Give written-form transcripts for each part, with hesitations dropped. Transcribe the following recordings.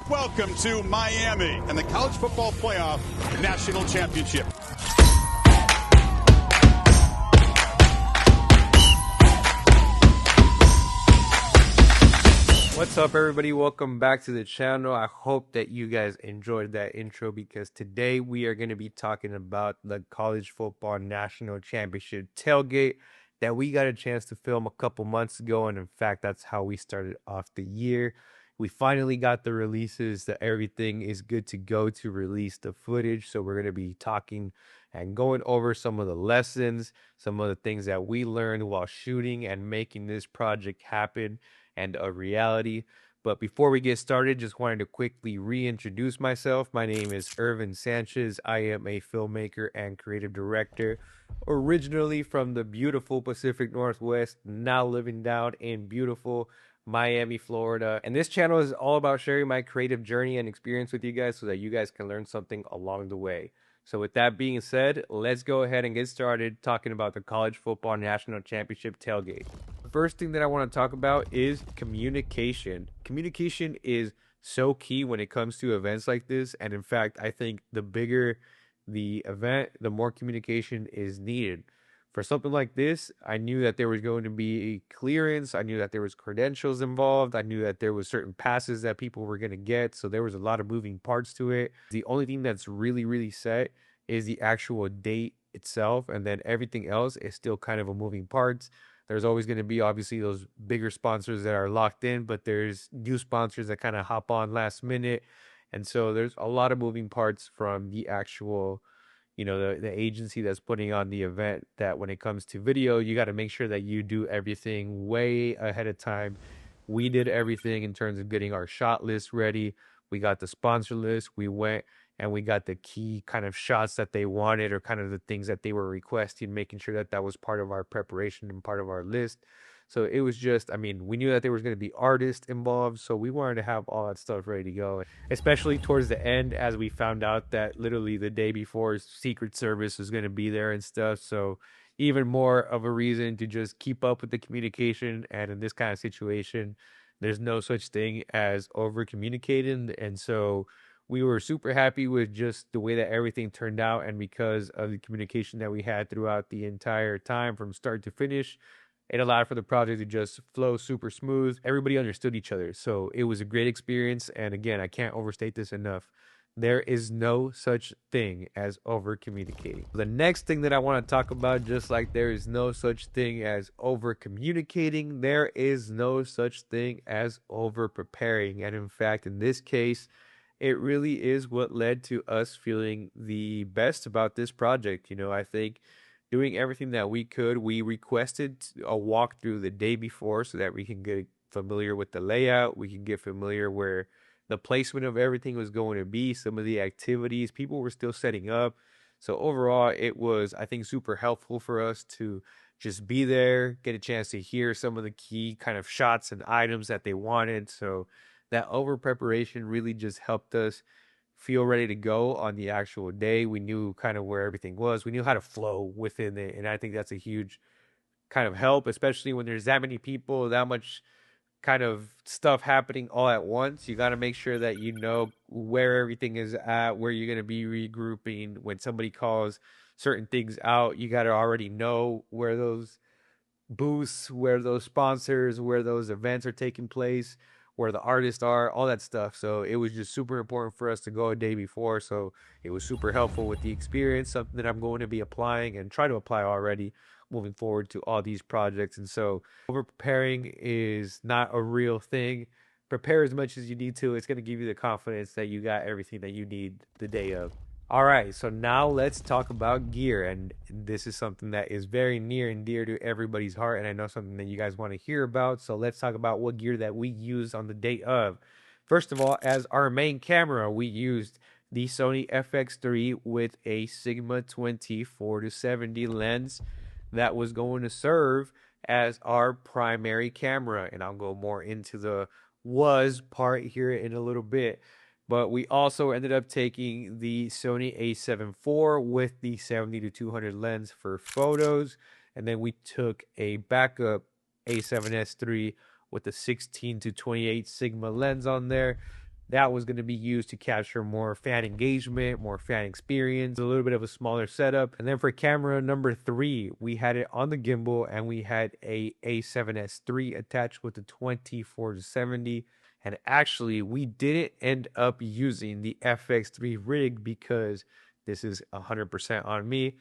welcome to Miami and the College Football Playoff National Championship. What's up, everybody? Welcome back to the channel. I hope that you guys enjoyed that intro, because today we are going to be talking about the College Football National Championship tailgate that we got a chance to film a couple months ago, and in fact that's how we started off the year. We finally got the releases, that everything is good to go to release the footage. So we're going to be talking and going over some of the lessons, some of the things that we learned while shooting and making this project happen and a reality. But before we get started, just wanted to quickly reintroduce myself. My name is Irvin Sanchez. I am a filmmaker and creative director, originally from the beautiful Pacific Northwest, now living down in beautiful Miami, Florida. And this channel is all about sharing my creative journey and experience with you guys so that you guys can learn something along the way. So with that being said, let's go ahead and get started talking about the College Football National Championship tailgate. The first thing that I want to talk about is communication. Communication is so key when it comes to events like this. And in fact, I think the bigger the event, the more communication is needed. For something like this, I knew that there was going to be clearance. I knew that there was credentials involved. I knew that there was certain passes that people were going to get. So there was a lot of moving parts to it. The only thing that's really set is the actual date itself. And then everything else is still kind of a moving parts. There's always going to be obviously those bigger sponsors that are locked in, but there's new sponsors that kind of hop on last minute. And so there's a lot of moving parts from the actual, the agency that's putting on the event, that when it comes to video, you got to make sure that you do everything way ahead of time. We did everything in terms of getting our shot list ready. We got the sponsor list. We went and we got the key kind of shots that they wanted, or kind of the things that they were requesting, making sure that that was part of our preparation and part of our list. So it was just, we knew that there was going to be artists involved, so we wanted to have all that stuff ready to go. Especially towards the end, as we found out that literally the day before, Secret Service was going to be there and stuff. So even more of a reason to just keep up with the communication. And in this kind of situation, there's no such thing as over communicating. And so we were super happy with just the way that everything turned out. And because of the communication that we had throughout the entire time from start to finish, it allowed for the project to just flow super smooth. Everybody understood each other. So it was a great experience. And again, I can't overstate this enough. There is no such thing as over communicating. The next thing that I want to talk about, just like there is no such thing as over communicating, there is no such thing as over preparing. And in fact, in this case, it really is what led to us feeling the best about this project. I think doing everything that we could. We requested a walkthrough the day before so that we can get familiar with the layout. We can get familiar where the placement of everything was going to be, some of the activities. People were still setting up. So overall, it was, I think, super helpful for us to just be there, get a chance to hear some of the key kind of shots and items that they wanted. So that over preparation really just helped us feel ready to go on the actual day. We knew kind of where everything was. We knew how to flow within it. And I think that's a huge kind of help, especially when there's that many people, that much kind of stuff happening all at once. You got to make sure that you know where everything is at, where you're going to be regrouping. When somebody calls certain things out, you got to already know where those booths, where those sponsors, where those events are taking place, where the artists are, all that stuff. So it was just super important for us to go a day before. So it was super helpful with the experience, something that I'm going to be applying and try to apply already moving forward to all these projects. And so over preparing is not a real thing. Prepare as much as you need to. It's going to give you the confidence that you got everything that you need the day of. All right, so now let's talk about gear. And this is something that is very near and dear to everybody's heart, and I know something that you guys want to hear about. So let's talk about what gear that we used on the day of. First of all, as our main camera, we used the Sony FX3 with a Sigma 20 4-70 lens that was going to serve as our primary camera. And I'll go more into the was part here in a little bit. But we also ended up taking the Sony a7 IV with the 70-200 lens for photos. And then we took a backup a7S III with the 16-28 Sigma lens on there. that was going to be used to capture more fan engagement, more fan experience, a little bit of a smaller setup. And then for camera number 3, we had it on the gimbal, and we had a A7S III attached with the 24-70. And actually, we didn't end up using the FX3 rig because this is 100% on me.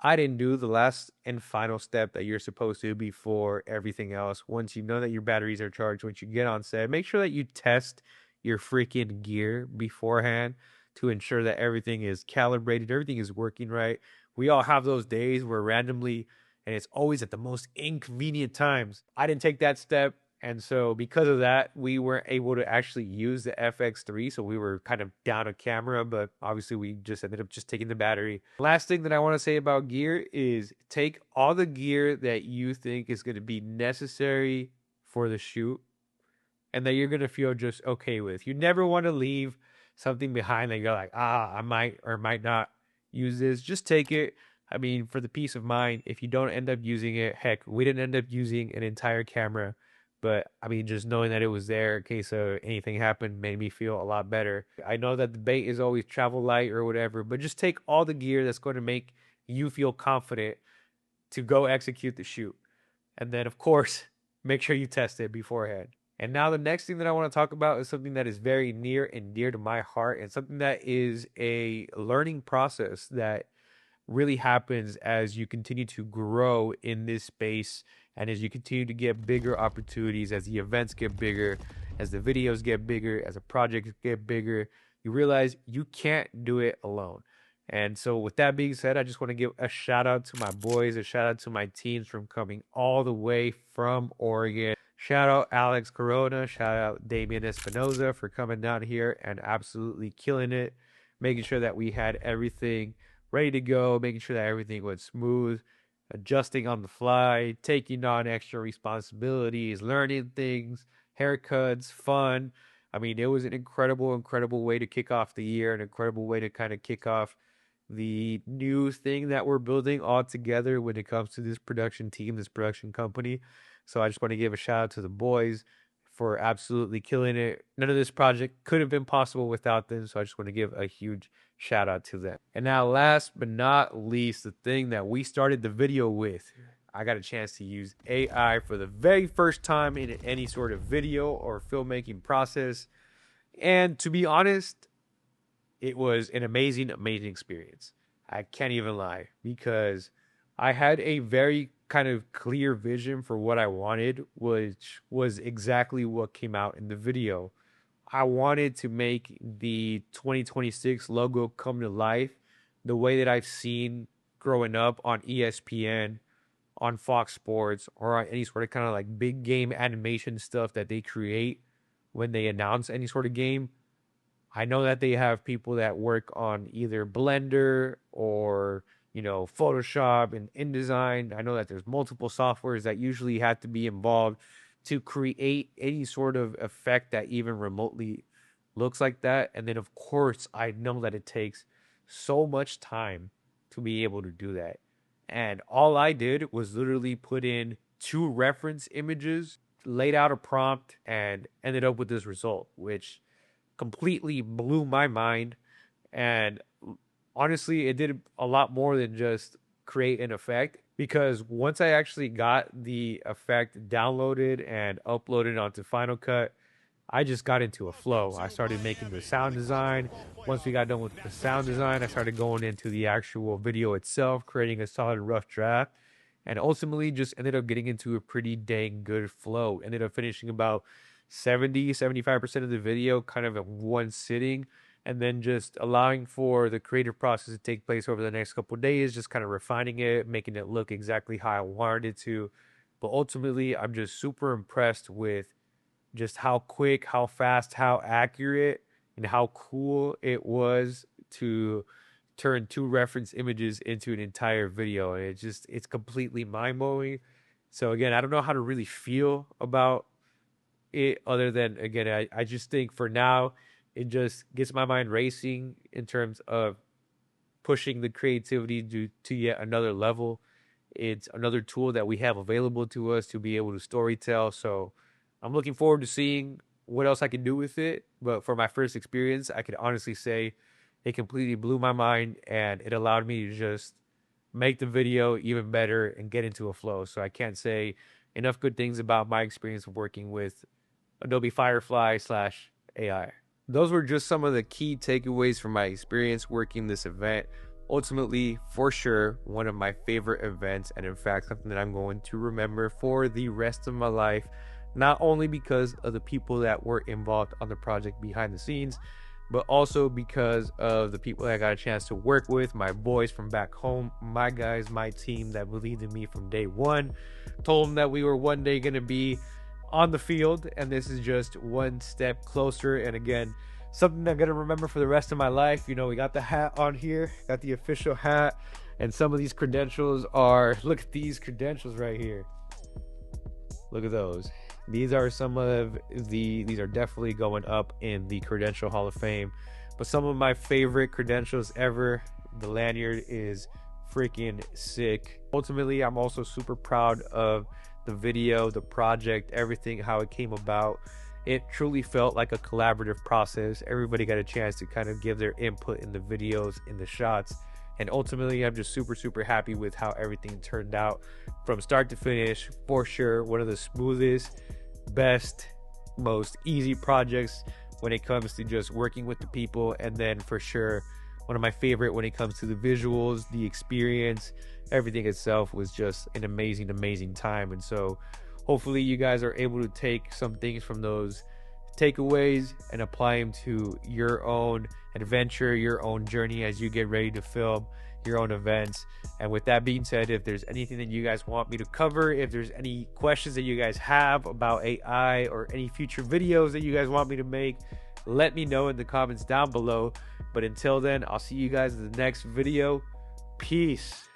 I didn't do the last and final step that you're supposed to before everything else. Once you know that your batteries are charged, once you get on set, make sure that you test your freaking gear beforehand to ensure that everything is calibrated, everything is working right. We all have those days where randomly, and it's always at the most inconvenient times. I didn't take that step. And so because of that, we weren't able to actually use the FX3. So we were kind of down a camera, but obviously we just ended up just taking the battery. Last thing that I want to say about gear is take all the gear that you think is going to be necessary for the shoot and that you're going to feel just okay with. You never want to leave something behind that you're like, I might or might not use this. Just take it. I mean, for the peace of mind, if you don't end up using it, heck, we didn't end up using an entire camera. But I mean, just knowing that it was there in case anything happened made me feel a lot better. I know that the bait is always travel light or whatever, but just take all the gear that's going to make you feel confident to go execute the shoot. And then, of course, make sure you test it beforehand. And now the next thing that I want to talk about is something that is very near and dear to my heart, and something that is a learning process that really happens as you continue to grow in this space and as you continue to get bigger opportunities, as the events get bigger, as the videos get bigger, as the projects get bigger. You realize you can't do it alone. And so with that being said, I just want to give a shout out to my boys, a shout out to my teams from coming all the way from Oregon. Shout out Alex Corona, shout out Damian Espinoza for coming down here and absolutely killing it, making sure that we had everything ready to go, making sure that everything went smooth, adjusting on the fly, taking on extra responsibilities, learning things, haircuts, fun. I mean, it was an incredible, incredible way to kick off the year, an incredible way to kind of kick off the new thing that we're building all together when it comes to this production team, this production company. So I just want to give a shout out to the boys for absolutely killing it. None of this project could have been possible without them. So I just want to give a huge shout out to them. And now last but not least, the thing that we started the video with, I got a chance to use AI for the very first time in any sort of video or filmmaking process. And to be honest, it was an amazing, amazing experience. I can't even lie, because I had a very kind of clear vision for what I wanted, which was exactly what came out in the video. I wanted to make the 2026 logo come to life the way that I've seen growing up on ESPN, on Fox Sports, or on any sort of kind of like big game animation stuff that they create when they announce any sort of game. I know that they have people that work on either Blender or, Photoshop and InDesign. I know that there's multiple softwares that usually have to be involved to create any sort of effect that even remotely looks like that. And then, of course, I know that it takes so much time to be able to do that. And all I did was literally put in 2 reference images, laid out a prompt, and ended up with this result, which completely blew my mind. And honestly, it did a lot more than just create an effect, because once I actually got the effect downloaded and uploaded onto Final Cut, I just got into a flow. I started making the sound design. Once we got done with the sound design, I started going into the actual video itself, creating a solid rough draft, and ultimately just ended up getting into a pretty dang good flow. Ended up finishing about 75% of the video kind of in one sitting, and then just allowing for the creative process to take place over the next couple of days, just kind of refining it, making it look exactly how I wanted it to. But ultimately, I'm just super impressed with just how quick, how fast, how accurate, and how cool it was to turn 2 reference images into an entire video. And it's completely mind-blowing. So again, I don't know how to really feel about it, other than, again, I just think for now it just gets my mind racing in terms of pushing the creativity to yet another level. It's another tool that we have available to us to be able to storytell. So I'm looking forward to seeing what else I could do with it. But for my first experience, I could honestly say it completely blew my mind, and it allowed me to just make the video even better and get into a flow. So I can't say enough good things about my experience working with Adobe Firefly / AI. Those were just some of the key takeaways from my experience working this event. Ultimately, for sure, one of my favorite events, and in fact, something that I'm going to remember for the rest of my life, not only because of the people that were involved on the project behind the scenes, but also because of the people that I got a chance to work with, my boys from back home, my guys, my team that believed in me from day one, told them that we were one day going to be on the field, and this is just one step closer. And again, something I'm going to remember for the rest of my life. You know, we got the hat on here, got the official hat, and some of these credentials are, look at these credentials right here. Look at those. These are some of these are definitely going up in the Credential Hall of Fame. But some of my favorite credentials ever, the lanyard is freaking sick. Ultimately, I'm also super proud of the video, the project, everything, how it came about. It truly felt like a collaborative process. Everybody got a chance to kind of give their input in the videos, in the shots. And ultimately, I'm just super happy with how everything turned out from start to finish. For sure, one of the smoothest, best, most easy projects when it comes to just working with the people. And then for sure, one of my favorite when it comes to the visuals, the experience, everything itself was just an amazing time. And so hopefully you guys are able to take some things from those takeaways and apply them to your own adventure, your own journey as you get ready to film your own events. And with that being said, if there's anything that you guys want me to cover, if there's any questions that you guys have about AI or any future videos that you guys want me to make, let me know in the comments down below. But until then, I'll see you guys in the next video. Peace.